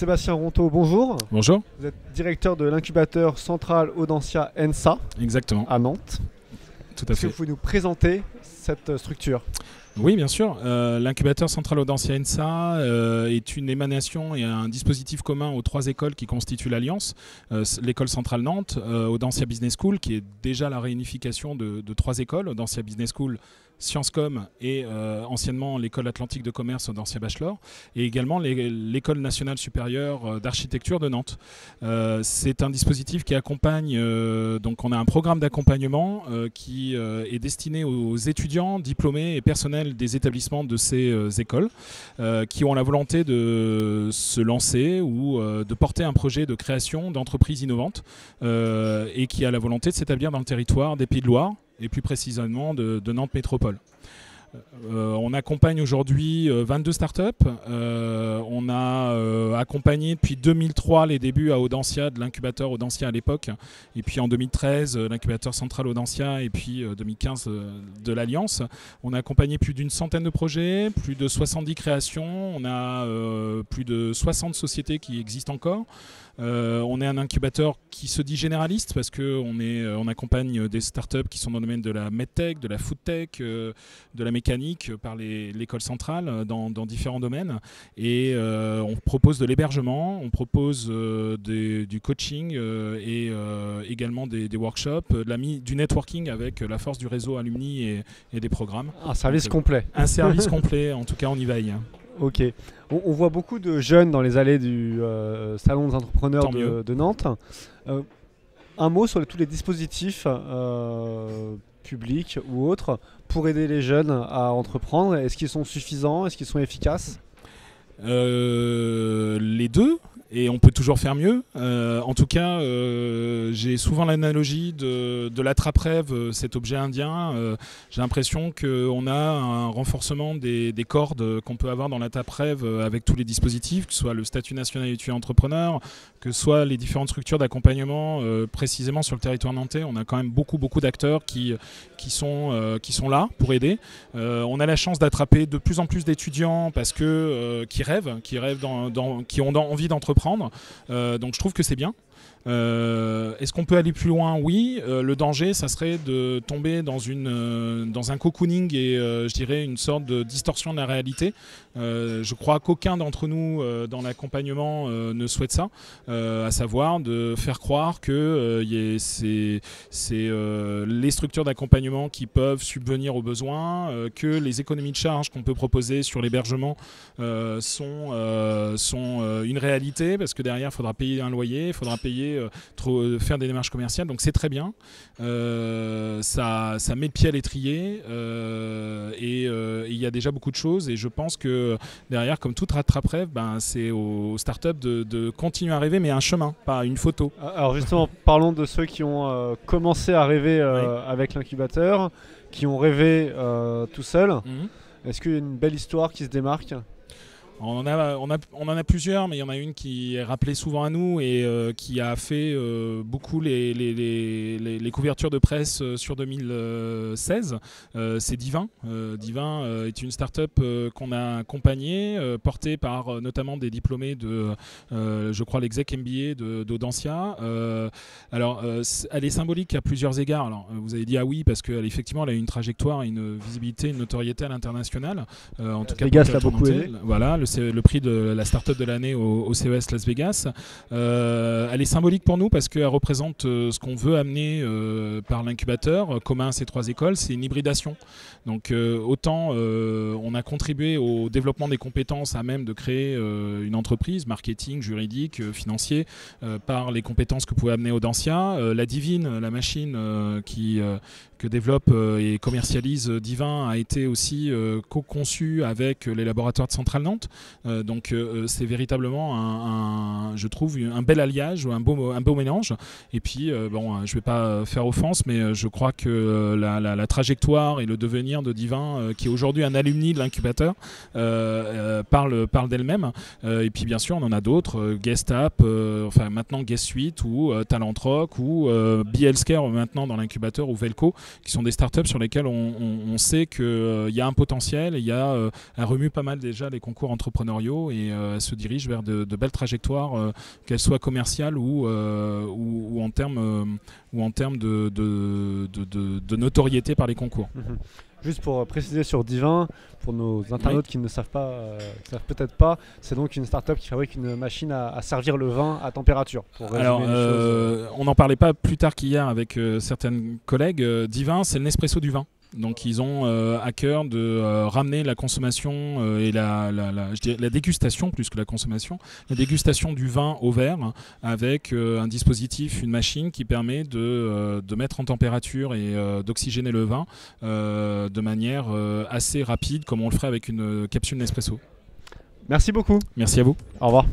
Sébastien Rontaud, bonjour. Bonjour. Vous êtes directeur de l'incubateur central Audencia ENSA Exactement. à Nantes. Tout à Est-ce que fait. vous pouvez nous présenter cette structure? Oui, bien sûr. L'incubateur central Audencia ENSA est une émanation et un dispositif commun aux trois écoles qui constituent l'Alliance. L'école centrale Nantes, Audencia Business School, qui est déjà la réunification de trois écoles, Audencia Business School, Sciences Com et anciennement l'école atlantique de commerce Audencia Bachelor, et également l'école nationale supérieure d'architecture de Nantes. C'est un dispositif qui accompagne, donc on a un programme d'accompagnement qui est destiné aux étudiants, diplômés et personnels des établissements de ces écoles qui ont la volonté de se lancer ou de porter un projet de création d'entreprises innovantes et qui a la volonté de s'établir dans le territoire des Pays de Loire et plus précisément de Nantes Métropole. On accompagne aujourd'hui 22 startups. On a accompagné depuis 2003 les débuts à Audencia, de l'incubateur Audencia à l'époque, et puis en 2013 l'incubateur central Audencia, et puis 2015 de l'Alliance. On a accompagné plus d'une centaine de projets, plus de 70 créations. On a plus de 60 sociétés qui existent encore. On est un incubateur qui se dit généraliste parce qu'on accompagne des startups qui sont dans le domaine de la medtech, de la foodtech, de la mécanique par l'école centrale dans différents domaines. Et on propose de l'hébergement, on propose du coaching et également des workshops, du networking avec la force du réseau alumni et des programmes. Un service complet. Un service complet, en tout cas on y veille. Ok. On voit beaucoup de jeunes dans les allées du salon des entrepreneurs de Nantes. Un mot sur tous les dispositifs publics ou autres pour aider les jeunes à entreprendre. Est-ce qu'ils sont suffisants? Est-ce qu'ils sont efficaces? Les deux. Et on peut toujours faire mieux. En tout cas, j'ai souvent l'analogie de l'attrape-rêve, cet objet indien. J'ai l'impression qu'on a un renforcement des cordes qu'on peut avoir dans l'attrape-rêve avec tous les dispositifs, que ce soit le statut national étudiant entrepreneur, que ce soit les différentes structures d'accompagnement précisément sur le territoire nantais. On a quand même beaucoup d'acteurs qui sont là pour aider. On a la chance d'attraper de plus en plus d'étudiants parce que qui rêvent, qui ont envie d'entreprendre. Donc je trouve que c'est bien. Est-ce qu'on peut aller plus loin? Oui. Le danger, ça serait de tomber dans un cocooning et je dirais une sorte de distorsion de la réalité. Je crois qu'aucun d'entre nous dans l'accompagnement ne souhaite ça, à savoir de faire croire que c'est les structures d'accompagnement qui peuvent subvenir aux besoins, que les économies de charge qu'on peut proposer sur l'hébergement sont une réalité, parce que derrière il faudra payer un loyer, il faudra payer faire des démarches commerciales, donc c'est très bien. Ça met le pied à l'étrier et il y a déjà beaucoup de choses, et je pense que derrière, comme toute rattrape-rêve, c'est aux startups de continuer à rêver, mais un chemin, pas une photo. Alors justement, parlons de ceux qui ont commencé à rêver avec l'incubateur, qui ont rêvé tout seuls. Est-ce qu'il y a une belle histoire qui se démarque? On en a plusieurs, mais il y en a une qui est rappelée souvent à nous et qui a fait beaucoup les couvertures de presse sur 2016. C'est Divin. Divin est une start-up qu'on a accompagnée, portée par notamment des diplômés de, je crois, l'exec MBA d'Audencia. Alors, elle est symbolique à plusieurs égards. Alors, vous avez dit ah oui, parce qu'elle effectivement, elle a une trajectoire, une visibilité, une notoriété à l'international. En tout cas, Vegas l'a beaucoup aidé. Voilà, le prix de la start-up de l'année au CES Las Vegas. Elle est symbolique pour nous parce qu'elle représente ce qu'on veut amener par l'incubateur commun à ces trois écoles, c'est une hybridation. Donc autant on a contribué au développement des compétences à même de créer une entreprise, marketing, juridique, financier, par les compétences que pouvait amener Audencia. La Divine, la machine que développe et commercialise Divin, a été aussi co-conçue avec les laboratoires de Centrale Nantes. Donc c'est véritablement je trouve un bel alliage, un beau mélange. Et puis bon, je ne vais pas faire offense, mais je crois que la trajectoire et le devenir de Divin, qui est aujourd'hui un alumni de l'incubateur, parle d'elle-même. Et puis bien sûr on en a d'autres, Guest App, enfin maintenant Guest Suite ou Talent Rock ou BeHealthcare maintenant dans l'incubateur, ou Velco, qui sont des startups sur lesquelles on sait qu'il y a un potentiel, et il y a, elle remue pas mal déjà les concours entrepreneurs entrepreneuriaux et se dirige vers de belles trajectoires, qu'elles soient commerciales ou en termes de notoriété par les concours. Juste pour préciser sur Divin, pour nos internautes qui ne savent pas, savent peut-être pas, c'est donc une start-up qui fabrique une machine à servir le vin à température. Alors, on n'en parlait pas plus tard qu'hier avec certaines collègues. Divin, c'est le Nespresso du vin. Donc ils ont à cœur de ramener la consommation et je dirais la dégustation plus que la consommation, la dégustation du vin au verre avec un dispositif, une machine qui permet de mettre en température et d'oxygéner le vin de manière assez rapide comme on le ferait avec une capsule Nespresso. Merci beaucoup. Merci à vous. Au revoir.